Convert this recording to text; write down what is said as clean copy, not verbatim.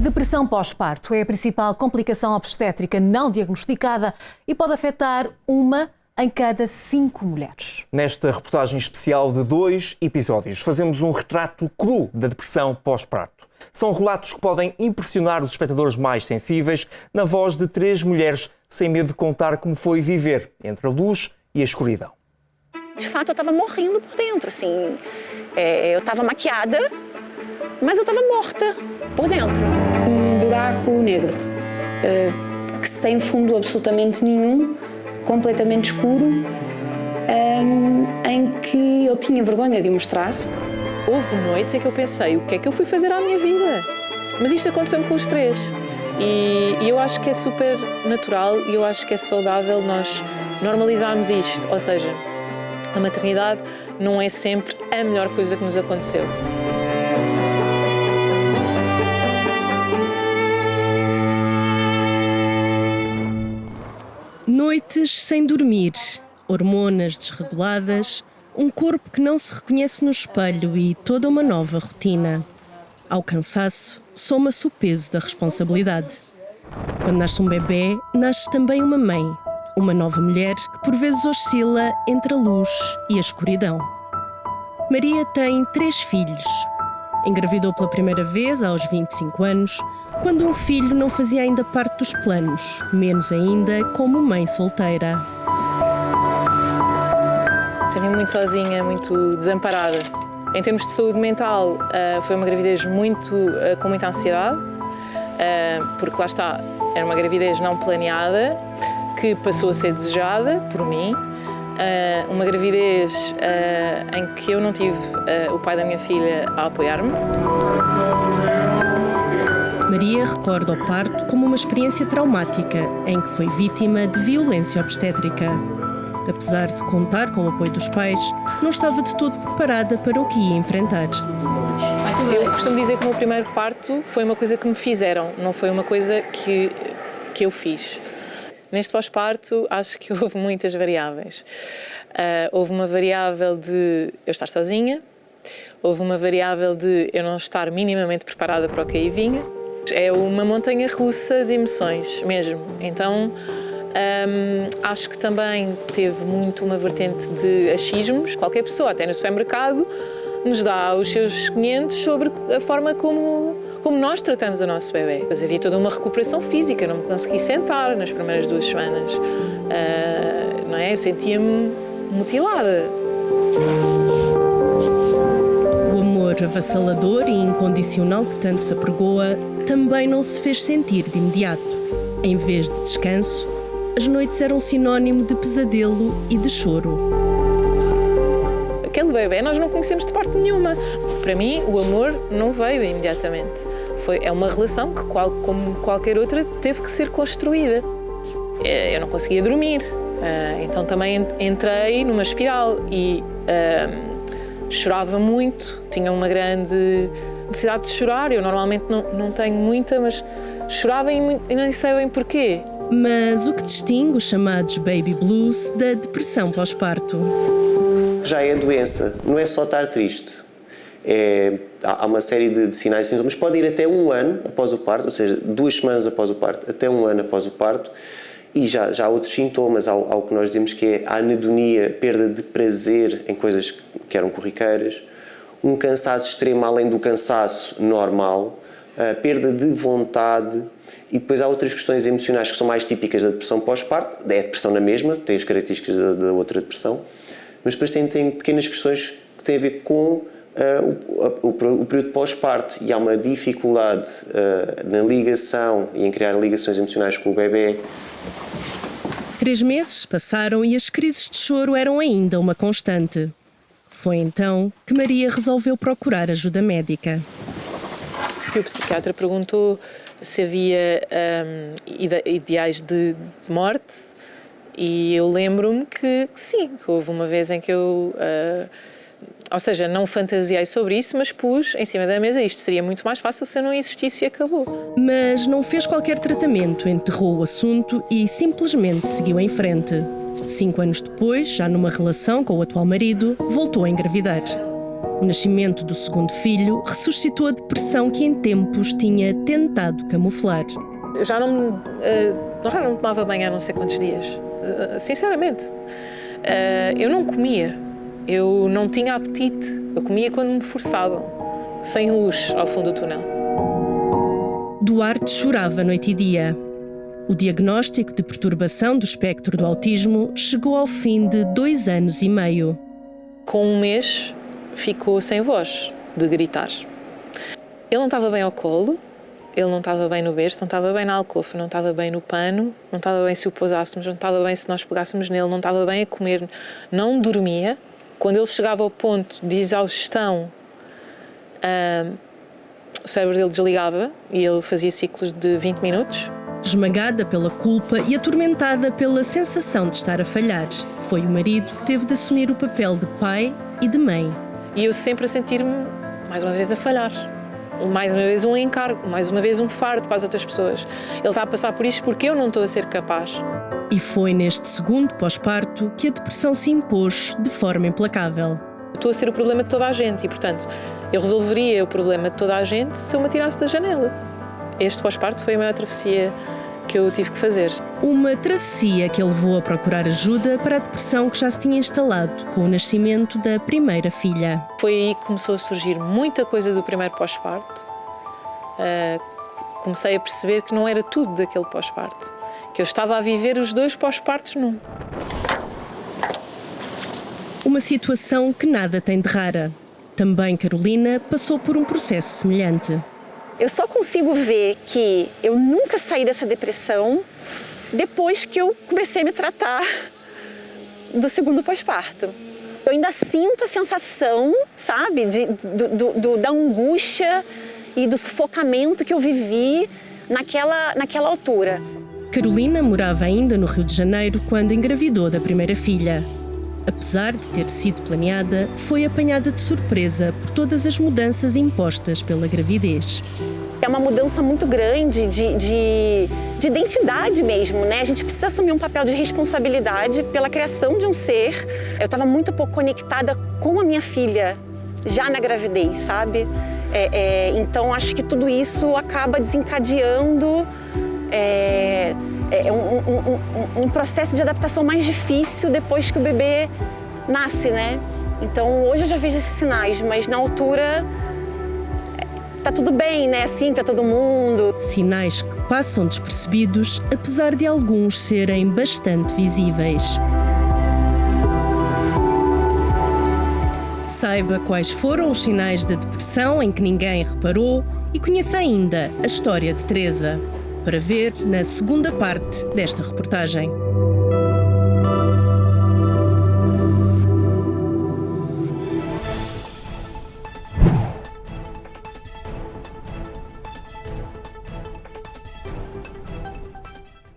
depressão pós-parto é a principal complicação obstétrica não diagnosticada e pode afetar 1 em cada 5 mulheres. Nesta reportagem especial de 2 episódios, fazemos um retrato cru da depressão pós-parto. São relatos que podem impressionar os espectadores mais sensíveis na voz de 3 mulheres sem medo de contar como foi viver entre a luz e a escuridão. De fato, eu estava morrendo por dentro, assim. Eu estava maquiada, mas eu estava morta por dentro. Um buraco negro, que sem fundo absolutamente nenhum, completamente escuro, em que eu tinha vergonha de mostrar. Houve noites em que eu pensei, o que é que eu fui fazer à minha vida? Mas isto aconteceu-me com os 3. E eu acho que é super natural e eu acho que é saudável nós normalizarmos isto. Ou seja, a maternidade não é sempre a melhor coisa que nos aconteceu. Noites sem dormir, hormonas desreguladas, um corpo que não se reconhece no espelho e toda uma nova rotina. Ao cansaço, soma-se o peso da responsabilidade. Quando nasce um bebê, nasce também uma mãe, uma nova mulher que por vezes oscila entre a luz e a escuridão. Maria tem 3 filhos. Engravidou pela primeira vez aos 25 anos, quando um filho não fazia ainda parte dos planos, menos ainda como mãe solteira. Senti-me muito sozinha, muito desamparada. Em termos de saúde mental, foi uma gravidez com muita ansiedade, porque lá está, era uma gravidez não planeada, que passou a ser desejada por mim. Uma gravidez em que eu não tive o pai da minha filha a apoiar-me. Maria recorda o parto como uma experiência traumática em que foi vítima de violência obstétrica. Apesar de contar com o apoio dos pais, não estava de todo preparada para o que ia enfrentar. Eu costumo dizer que o meu primeiro parto foi uma coisa que me fizeram, não foi uma coisa que eu fiz. Neste pós-parto, acho que houve muitas variáveis. Houve uma variável de eu estar sozinha, houve uma variável de eu não estar minimamente preparada para o que aí vinha. É uma montanha russa de emoções mesmo. Então, acho que também teve muito uma vertente de achismos. Qualquer pessoa, até no supermercado, nos dá os seus 500 sobre a forma como nós tratamos o nosso bebê. Mas havia toda uma recuperação física, não me consegui sentar nas primeiras 2 semanas. Não é? Eu sentia-me mutilada. O amor avassalador e incondicional que tanto se apregoa também não se fez sentir de imediato. Em vez de descanso, as noites eram sinónimo de pesadelo e de choro. Aquele bebê nós não conhecemos de parte nenhuma. Para mim, o amor não veio imediatamente. É uma relação que, como qualquer outra, teve que ser construída. Eu não conseguia dormir, então também entrei numa espiral e chorava muito. Tinha uma grande necessidade de chorar. Eu normalmente não tenho muita, mas chorava e nem sei bem porquê. Mas o que distingue os chamados baby blues da depressão pós-parto? Já é a doença, não é só estar triste. Há uma série de sinais e sintomas. Pode ir até 1 ano após o parto, ou seja, 2 semanas após o parto, até 1 ano após o parto. E já há outros sintomas, ao que nós dizemos que é a anedonia, perda de prazer em coisas que eram corriqueiras, um cansaço extremo além do cansaço normal, a perda de vontade. E depois há outras questões emocionais que são mais típicas da depressão pós-parto. É a depressão na mesma, tem as características da outra depressão, mas depois tem pequenas questões que têm a ver com o período pós-parto, e há uma dificuldade na ligação e em criar ligações emocionais com o bebê. 3 meses passaram e as crises de choro eram ainda uma constante. Foi então que Maria resolveu procurar ajuda médica. Porque o psiquiatra perguntou se havia ideais de morte, e eu lembro-me que sim, que houve uma vez em que eu, ou seja, não fantasiei sobre isso, mas pus em cima da mesa, isto seria muito mais fácil se eu não existisse e acabou. Mas não fez qualquer tratamento, enterrou o assunto e simplesmente seguiu em frente. 5 anos depois, já numa relação com o atual marido, voltou a engravidar. O nascimento do segundo filho ressuscitou a depressão que em tempos tinha tentado camuflar. Eu já não tomava banho há não sei quantos dias, sinceramente. Eu não comia, eu não tinha apetite, eu comia quando me forçavam, sem luz ao fundo do túnel. Duarte chorava noite e dia. O diagnóstico de perturbação do espectro do autismo chegou ao fim de 2 anos e meio. Com 1 mês, ficou sem voz, de gritar. Ele não estava bem ao colo, ele não estava bem no berço, não estava bem na alcova, não estava bem no pano, não estava bem se o pousássemos, não estava bem se nós pegássemos nele, não estava bem a comer, não dormia. Quando ele chegava ao ponto de exaustão, o cérebro dele desligava e ele fazia ciclos de 20 minutos. Esmagada pela culpa e atormentada pela sensação de estar a falhar, foi o marido que teve de assumir o papel de pai e de mãe. E eu sempre a sentir-me, mais uma vez, a falhar. Mais uma vez um encargo, mais uma vez um fardo para as outras pessoas. Ele está a passar por isto porque eu não estou a ser capaz. E foi neste segundo pós-parto que a depressão se impôs de forma implacável. Estou a ser o problema de toda a gente e, portanto, eu resolveria o problema de toda a gente se eu me atirasse da janela. Este pós-parto foi a maior travessia que eu tive que fazer. Uma travessia que a levou a procurar ajuda para a depressão que já se tinha instalado com o nascimento da primeira filha. Foi aí que começou a surgir muita coisa do primeiro pós-parto. Comecei a perceber que não era tudo daquele pós-parto, que eu estava a viver os 2 pós-partos num. Uma situação que nada tem de rara. Também Carolina passou por um processo semelhante. Eu só consigo ver que eu nunca saí dessa depressão depois que eu comecei a me tratar do segundo pós-parto. Eu ainda sinto a sensação, sabe, da angústia e do sufocamento que eu vivi naquela altura. Carolina morava ainda no Rio de Janeiro quando engravidou da primeira filha. Apesar de ter sido planeada, foi apanhada de surpresa por todas as mudanças impostas pela gravidez. É uma mudança muito grande de identidade mesmo, né? A gente precisa assumir um papel de responsabilidade pela criação de um ser. Eu estava muito pouco conectada com a minha filha, já na gravidez, sabe? Então, acho que tudo isso acaba desencadeando um processo de adaptação mais difícil depois que o bebê nasce, né? Então, hoje eu já vejo esses sinais, mas na altura tá tudo bem, né? Assim, para todo mundo. Sinais que passam despercebidos, apesar de alguns serem bastante visíveis. Saiba quais foram os sinais da depressão em que ninguém reparou e conheça ainda a história de Teresa, para ver na segunda parte desta reportagem.